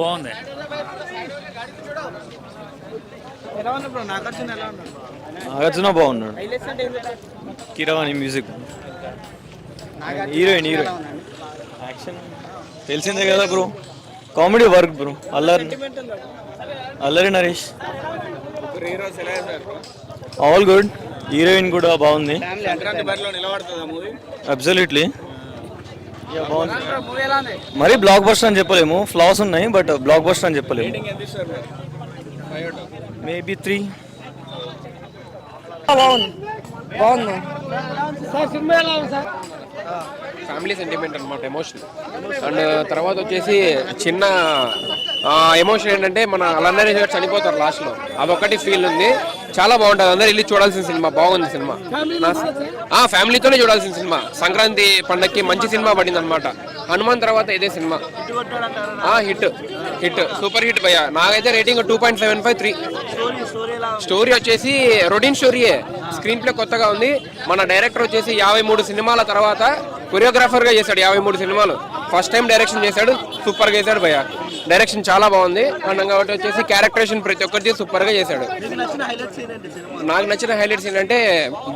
బాగుంది. నాగార్జున బాగున్నాడు. Keeravani music, heroine action తెలిసిందే కదా bro. Comedy work bro. Allari Naresh all good. Heroine కూడా బాగుంది. అబ్సల్యూట్లీ మరీ బ్లాక్ బస్టర్ అని చెప్పలేము, ఫ్లాస్ ఉన్నాయి బట్ బ్లాక్ బస్టర్ అని చెప్పలేము. మేబీ 3. బాగుంది. ఫ్యామిలీ సెంటిమెంట్ అనమాట, ఎమోషన్. అండ్ తర్వాత వచ్చేసి చిన్న ఎమోషన్ ఏంటంటే మన అల్లరి గారు చనిపోతారు లాస్ట్లో, అదొకటి ఫీల్ ఉంది. చాలా బాగుంటుంది, అందరు వెళ్ళి చూడాల్సిన సినిమా. బాగుంది సినిమా, ఫ్యామిలీతోనే చూడాల్సిన సినిమా. సంక్రాంతి పండగకి మంచి సినిమా పడింది అనమాట. హనుమాన్ తర్వాత ఇదే సినిమా హిట్ సూపర్ హిట్ భయ్యా. నాకైతే రేటింగ్ 2.75 3. స్టోరీ వచ్చేసి రొటీన్ స్టోరీయే, స్క్రీన్ ప్లే కొత్తగా ఉంది. మన డైరెక్టర్ వచ్చేసి 53 సినిమాల తర్వాత కొరియోగ్రాఫర్ గా చేశాడు. 53 సినిమాలు ఫస్ట్ టైం డైరెక్షన్ చేశాడు. సూపర్ గా చేశాడు భయ్యా. డైరెక్షన్ చాలా బాగుంది. అండ్ కాబట్టి వచ్చేసి క్యారెక్టరేషన్ ప్రతి ఒక్కరికి సూపర్ గా చేశాడు. నాకు నచ్చిన హైలైట్స్ ఏంటంటే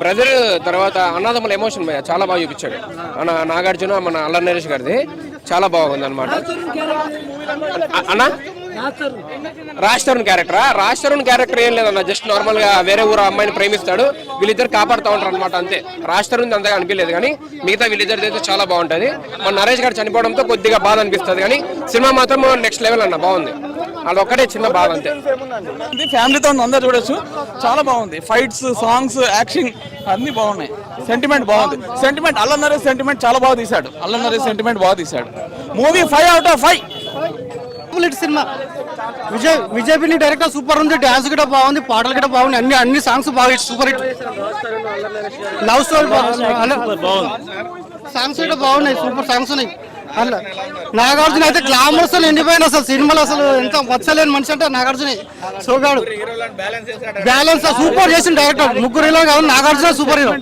బ్రదర్ తర్వాత అన్నదమ్ముల ఎమోషన్ భయ్యా చాలా బాగా చూపించాడు. నాగార్జున మన అల్లరి నరేష్ గారిది చాలా బాగుంది అనమాట. అన్నా రాజ్ తరుణ్ క్యారెక్టర్ ఏం లేదన్న, జస్ట్ నార్మల్ గా వేరే ఊరు అమ్మాయిని ప్రేమిస్తాడు, వీళ్ళిద్దరు కాపాడుతూ ఉంటారు అనమాట, అంతే. రాజ్ తరుణ్ అంతగా అనిపించలేదు, కానీ మిగతా వీళ్ళిద్దరిది అయితే చాలా బాగుంటుంది. మన నరేష్ గారు చనిపోవడంతో కొద్దిగా బాధ అనిపిస్తుంది, కానీ సినిమా మాత్రం నెక్స్ట్ లెవెల్ అన్న, బాగుంది. అదొక్కటే చిన్న బాధ అంతే. ఫ్యామిలీతో అందరు చూడొచ్చు, చాలా బాగుంది. ఫైట్స్, సాంగ్స్, యాక్షన్ అన్ని బాగున్నాయి. సెంటిమెంట్ బాగుంది. అల్లరి నరేష్ సెంటిమెంట్ చాలా బాగా తీశాడు. Movie 5 out of 5. Cinema Vijay director super ఉంది. డాన్స్ కూడా బాగుంది, పాటలు కూడా బాగున్నాయి, అన్ని సాంగ్స్ బాగా super hit. Love story songs కూడా బాగున్నాయి, సూపర్ సాంగ్స్ ఉన్నాయి. అలా నాగార్జున అయితే గ్లామర్స్ ఎండిపోయిన అసలు సినిమాలో అసలు ఎంత వచ్చలేని మనిషి అంటే నాగార్జున. సోగాడు బ్యాలెన్స్ సూపర్ చేసిన డైరెక్టర్. ముగ్గురు హీరో కాదు, నాగార్జున సూపర్ హీరో.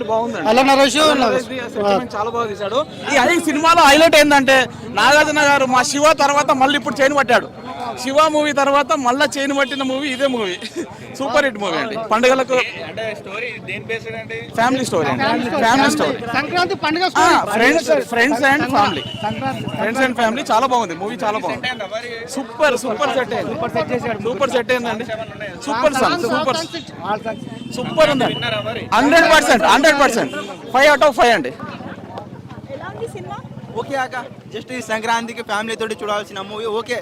అలా నరేష్ చాలా బాగా తీశాడు. ఈ సినిమాలో హైలైట్ ఏంటంటే నాగార్జున గారు మా శివ తర్వాత మళ్ళీ ఇప్పుడు చైన్ పట్టాడు. శివ మూవీ తర్వాత మళ్ళీ చైన్ పట్టిన మూవీ ఇదే మూవీ. సూపర్ హిట్ మూవీ అండి. పండుగలకు ఫ్యామిలీ స్టోరీ సంక్రాంతి పండుగ ఫ్రెండ్స్ అండ్ ఫ్యామిలీ చాలా బాగుంది మూవీ, చాలా బాగుంది. సూపర్ సెట్ అయిందండి. సూపర్ ఉందండి. 100% 5 out of 5 అండి. ఓకే అక్క, జస్ట్ ఈ సంక్రాంతికి ఫ్యామిలీ తోటి చూడాల్సిన మూవీ. ఓకే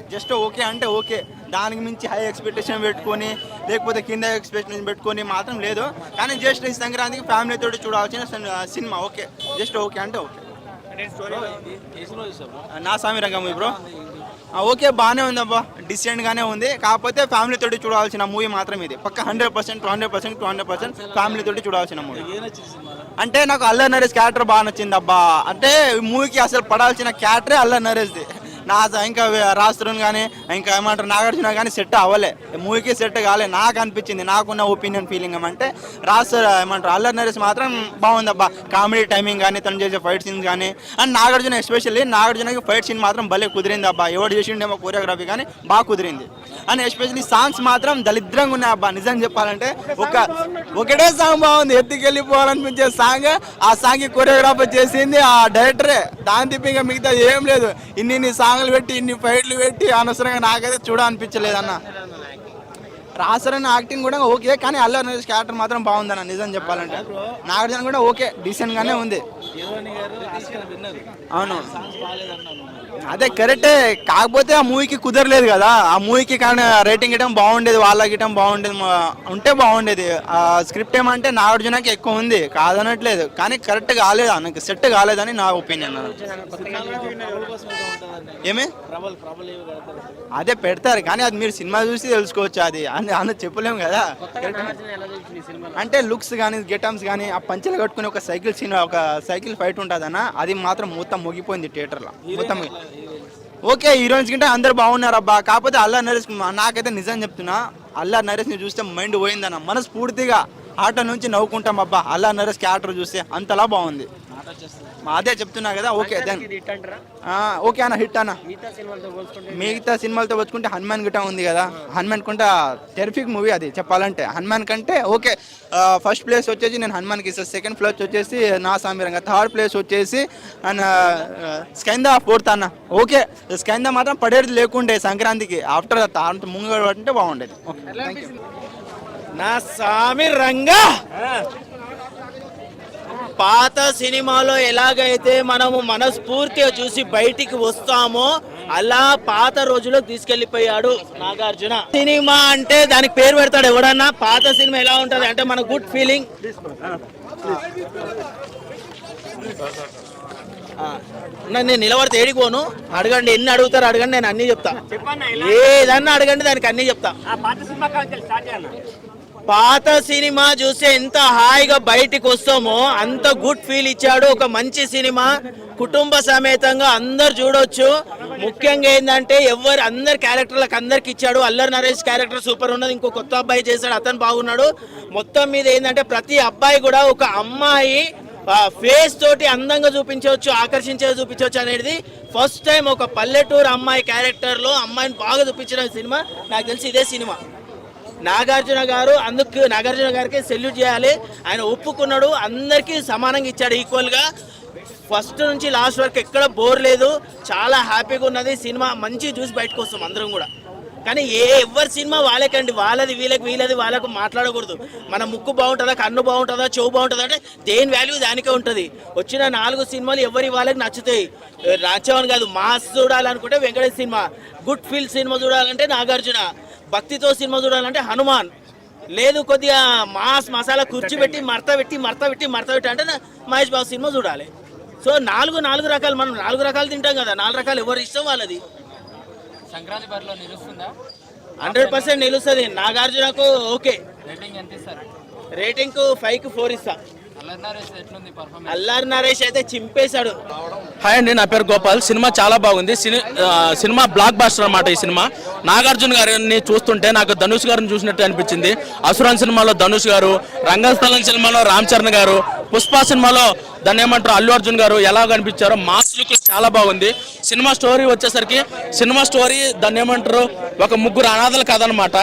అంటే ఓకే. దానికి మించి హై ఎక్స్పెక్టేషన్ పెట్టుకొని లేకపోతే కింద ఎక్స్పెక్టేషన్ పెట్టుకొని మాత్రం లేదు, కానీ జస్ట్ ఈ సంక్రాంతికి ఫ్యామిలీ తోటి చూడాల్సిన సినిమా. ఓకే, జస్ట్ ఓకే అంటే ఓకే. నా స్వామి రంగం బ్రో. ఓకే, బాగానే ఉంది అబ్బా, డిసెంట్ గానే ఉంది. కాకపోతే ఫ్యామిలీ తోటి చూడాల్సిన మూవీ మాత్రం ఇది. పక్క 100% ఫ్యామిలీ తోటి చూడాల్సిన మూవీ. అంటే నాకు అల్లరి నరేష్ క్యారెక్టర్ బాగా నచ్చింది అబ్బా. అంటే మూవీకి అసలు పడాల్సిన క్యారెక్టరే అల్లరి నరేష్ది. ఇంకా రాజ్ తరుణ్ కానీ ఇంకా ఏమంటారు నాగార్జున కానీ సెట్ అవ్వలే, మూవీకి సెట్ కాలే నాకు అనిపించింది. నాకున్న ఒపీనియన్ ఫీలింగ్ ఏమంటే ఏమంటారు అల్లరి నరేష్ మాత్రం బాగుంది అబ్బా. కామెడీ టైమింగ్ కానీ తను చేసే ఫైట్ సీన్స్ కానీ, అండ్ నాగార్జున ఎస్పెషల్లీ నాగార్జునకి ఫైట్ సీన్ మాత్రం భలే కుదిరింది అబ్బా. ఎవరు చేసిండేమో కోరియోగ్రఫీ కానీ బాగా కుదిరింది. అండ్ ఎస్పెషల్లీ సాంగ్స్ మాత్రం దళిద్రంగా ఉన్నాయి అబ్బా. నిజం చెప్పాలంటే ఒకటే సాంగ్ బాగుంది, ఎత్తుకెళ్ళిపోవాలనిపించే సాంగ్. ఆ సాంగ్ కొరియోగ్రాఫర్ చేసింది ఆ డైరెక్టరే. దాని తిప్పిగా మిగతా ఏం లేదు. ఇన్ని సాంగ్లు పెట్టి ఇన్ని ఫైట్లు పెట్టి అనవసరంగా నాకైతే చూడాలనిపించలేదు అన్న. రాసరన్ యాక్టింగ్ కూడా ఓకే, కానీ అల్లరి నరేష్ క్యారెక్టర్ మాత్రం బాగుందన్న. నిజం చెప్పాలంటే నాగార్జున కూడా ఓకే, డీసెంట్ గానే ఉంది. అవును, అదే కరెక్టే. కాకపోతే ఆ మూవీకి కుదరలేదు కదా. ఆ మూవీకి కానీ రేటింగ్ ఇవ్వడం బాగుండేది, వాళ్ళకి ఇవ్వడం బాగుండేది, ఉంటే బాగుండేది. ఆ స్క్రిప్ట్ ఏమంటే నాగార్జునకి ఎక్కువ ఉంది, కాదనట్లేదు, కానీ కరెక్ట్ కాలేదు, నాకు సెట్ కాలేదని నా ఒపీనియన్. ఏమే అదే పెడతారు, కానీ అది మీరు సినిమా చూసి తెలుసుకోవచ్చు. అది అని చెప్పలేము కదా. అంటే లుక్స్ కానీ గెటమ్స్ కానీ ఆ పంచెలు కట్టుకుని ఒక సైకిల్ ఫైట్ ఉంటుంది అన్న, అది మాత్రం మొత్తం ముగిపోయింది థియేటర్లో మొత్తం. ఓకే, హీరోయిన్స్ కంటే అందరు బాగున్నారు అబ్బా. కాకపోతే అల్లరి నరేష్ నాకైతే నిజం చెప్తున్నా, అల్లరి నరేష్ని చూస్తే మైండ్ పోయిందన్న. మనస్ఫూర్తిగా ఆట నుంచి నవ్వుకుంటాం అబ్బా. అల్లరి నరేష్ క్యారెక్టర్ చూస్తే అంతలా బాగుంది. అదే చెప్తున్నా కదా. ఓకే దెన్ ఓకే అన్న, హిట్ అన్న. మిగతా సినిమాలతో పోల్చుకుంటే హనుమాన్ గిట్ట ఉంది కదా, హనుమాన్ కంటే టెరిఫిక్ మూవీ అది చెప్పాలంటే. హనుమాన్ కంటే ఓకే, ఫస్ట్ ప్లేస్ వచ్చేసి నేను హనుమాన్కి ఇస్తాను, సెకండ్ ప్లేస్ వచ్చేసి నా సామిరంగా, థర్డ్ ప్లేస్ వచ్చేసి అండ్ స్కంద, ఫోర్త్ అన్న. ఓకే స్కంద మాత్రం పడేది లేకుండే సంక్రాంతికి, ఆఫ్టర్ అంత ముంగ అంటే బాగుండేది. Okay thank you. నా సామి రంగా పాత సినిమాలో ఎలాగైతే మనము మనస్ఫూర్తిగా చూసి బయటికి వస్తామో అలా పాత రోజులకు తీసుకెళ్లిపోయాడు నాగార్జున. సినిమా అంటే దానికి పేరు పెడతాడు ఎవడన్నా. పాత సినిమా ఎలా ఉంటది అంటే మన గుడ్ ఫీలింగ్. నేను నిలబడితే ఏడిపోను, అడగండి, ఎన్ని అడుగుతారు అడగండి, నేను అన్ని చెప్తా. ఏదన్నా అడగండి, దానికి అన్ని చెప్తా. పాత సినిమా చూస్తే ఎంత హాయిగా బయటికి వస్తామో అంత గుడ్ ఫీల్ ఇచ్చాడు. ఒక మంచి సినిమా, కుటుంబ సమేతంగా అందరు చూడొచ్చు. ముఖ్యంగా ఏంటంటే అందరి క్యారెక్టర్లకు అందరికి ఇచ్చాడు. అల్లరి నరేష్ క్యారెక్టర్ సూపర్ ఉన్నది, ఇంకో కొత్త అబ్బాయి చేశాడు, అతను బాగున్నాడు. మొత్తం మీద ఏంటంటే ప్రతి అబ్బాయి కూడా ఒక అమ్మాయి ఫేస్ తోటి అందంగా చూపించవచ్చు, ఆకర్షించేది చూపించవచ్చు అనేది ఫస్ట్ టైం ఒక పల్లెటూరు అమ్మాయి క్యారెక్టర్లో అమ్మాయిని బాగా చూపించిన సినిమా నాకు తెలిసి ఇదే సినిమా. నాగార్జున గారు, అందుకు నాగార్జున గారికి సెల్యూట్ చేయాలి. ఆయన ఒప్పుకున్నాడు, అందరికీ సమానంగా ఇచ్చాడు ఈక్వల్గా. ఫస్ట్ నుంచి లాస్ట్ వరకు ఎక్కడ బోర్ లేదు, చాలా హ్యాపీగా ఉన్నది సినిమా. మంచి చూసి బయటకు వస్తాం అందరం కూడా. కానీ ఎవరి సినిమా వాళ్ళకండి, వాళ్ళది వీళ్ళది వాళ్ళకు మాట్లాడకూడదు. మన ముక్కు బాగుంటుందా, కన్ను బాగుంటుందా, చెవు బాగుంటుందా అంటే దేని వాల్యూ దానికే ఉంటుంది. వచ్చిన 4 సినిమాలు ఎవరి వాళ్ళకి నచ్చుతాయి, నచ్చవని కాదు. మాస్ చూడాలనుకుంటే Venkatesh cinema, good feel cinema చూడాలంటే నాగార్జున, భక్తితో సినిమా చూడాలంటే హనుమాన్, లేదు కొద్దిగా మాస్ మసాలా కూర్చోబెట్టి మడత పెట్టి అంటే మహేష్ బాబు సినిమా చూడాలి. సో 4 రకాలు, మనం 4 రకాలు తింటాం కదా, 4 రకాలు ఎవరు ఇష్టం వాళ్ళది. సంక్రాంతి బరిలో నిలుస్తుందా? 100% నిలుస్తుంది. నాగార్జునకు ఓకే రేటింగ్ 5కి 4 ఇస్తా. అల్లరి నరేష్ అయితే చింపేశాడు. హాయ్ అండి, నా పేరు గోపాల్. సినిమా చాలా బాగుంది. సినిమా బ్లాక్ బాస్టర్ అన్నమాట. ఈ సినిమా నాగార్జున గారిని చూస్తుంటే నాకు ధనుష్ గారిని చూసినట్టు అనిపించింది. అసురాన్ సినిమాలో ధనుష్ గారు, రంగస్థలం సినిమాలో రామ్ చరణ్ గారు, పుష్ప సినిమాలో దాన్ని ఏమంటారు అల్లు అర్జున్ గారు ఎలా కనిపించారో మాస్ లుక్ చాలా బాగుంది. సినిమా స్టోరీ వచ్చేసరికి దాన్ని ఏమంటారు ఒక ముగ్గురు అనాథల కథ అనమాట.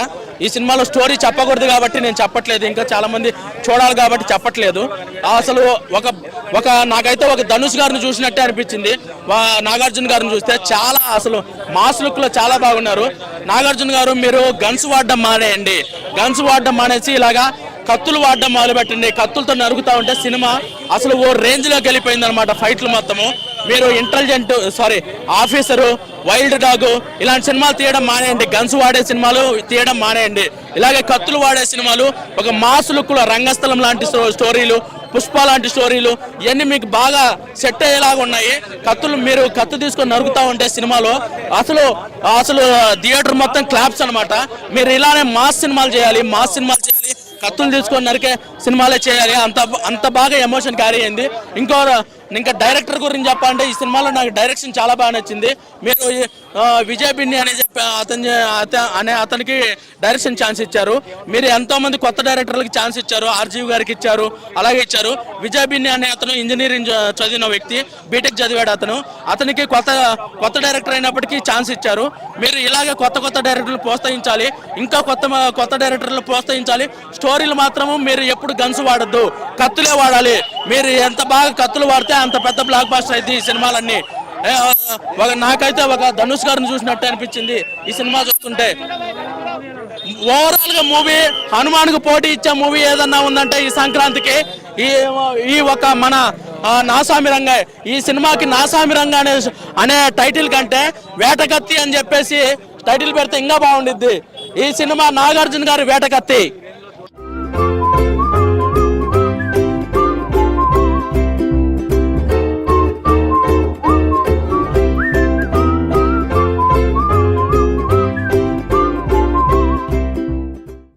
ఈ సినిమాలో స్టోరీ చెప్పకూడదు కాబట్టి నేను చెప్పట్లేదు, ఇంకా చాలా మంది చూడాలి కాబట్టి చెప్పట్లేదు. అసలు నాకైతే ఒక ధనుష్ గారిని చూసినట్టే అనిపించింది. నాగార్జున గారిని చూస్తే చాలా అసలు మాస్ లుక్ లో చాలా బాగున్నారు. నాగార్జున గారు మీరు గన్స్ వాడడం మానేయండి, గన్స్ వాడడం మానేసి ఇలాగా కత్తులు వాడడం మొదలుపెట్టండి. కత్తులతో నరుగుతూ ఉంటే సినిమా అసలు ఓ రేంజ్ లోకి వెళ్ళిపోయింది అనమాట. ఫైట్లు మొత్తము మీరు ఆఫీసరు, వైల్డ్ డాగ్ ఇలాంటి సినిమాలు తీయడం మానేయండి, గన్స్ వాడే సినిమాలు తీయడం మానేయండి. ఇలాగే కత్తులు వాడే సినిమాలు, ఒక మాస్ లుక్ లో రంగస్థలం లాంటి స్టోరీలు, పుష్ప లాంటి స్టోరీలు ఇవన్నీ మీకు బాగా సెట్ అయ్యేలాగా ఉన్నాయి. మీరు కత్తి తీసుకొని నరుగుతూ ఉంటే సినిమాలో అసలు థియేటర్ మొత్తం క్లాప్స్ అనమాట. మీరు ఇలానే మాస్ సినిమాలు చేయాలి, కత్తులు తీసుకొని నరికే సినిమాలే చేయాలి. అంత బాగా ఎమోషన్ క్యారీ అయింది. ఇంకా డైరెక్టర్ గురించి చెప్పాలంటే ఈ సినిమాలో నాకు డైరెక్షన్ చాలా బాగా నచ్చింది. మీరు విజయ్ బిన్ని అతనికి డైరెక్షన్ ఛాన్స్ ఇచ్చారు. మీరు ఎంతో మంది కొత్త డైరెక్టర్లకు ఛాన్స్ ఇచ్చారు, ఆర్జీవి గారికి ఇచ్చారు, అలాగే ఇచ్చారు. విజయ్ బిన్ని అనే అతను ఇంజనీరింగ్ చదివిన వ్యక్తి, బీటెక్ చదివాడు. అతనికి కొత్త డైరెక్టర్ అయినప్పటికీ ఛాన్స్ ఇచ్చారు. మీరు ఇలాగే కొత్త డైరెక్టర్లు ప్రోత్సహించాలి, ఇంకా కొత్త డైరెక్టర్లు ప్రోత్సహించాలి. స్టోరీలు మాత్రము మీరు ఎప్పుడు గన్స్ వాడద్దు, కత్తులే వాడాలి. మీరు ఎంత బాగా కత్తులు వాడితే అంత పెద్ద బ్లాక్ బాస్టర్ అయితే ఈ సినిమాలన్నీ. నాకైతే ఒక ధనుష్ గారిని చూసినట్టు అనిపించింది ఈ సినిమా చూస్తుంటే. ఓవరాల్ గా మూవీ హనుమాన్కు పోటీ ఇచ్చే మూవీ ఏదన్నా ఉందంటే ఈ సంక్రాంతికి ఈ ఒక మన నాసామి రంగా. ఈ సినిమాకి నాసామి రంగా అనే టైటిల్ కంటే వేటకత్తి అని చెప్పేసి టైటిల్ పెడితే ఇంకా బాగుండిద్ది. ఈ సినిమా నాగార్జున గారి వేటకత్తి.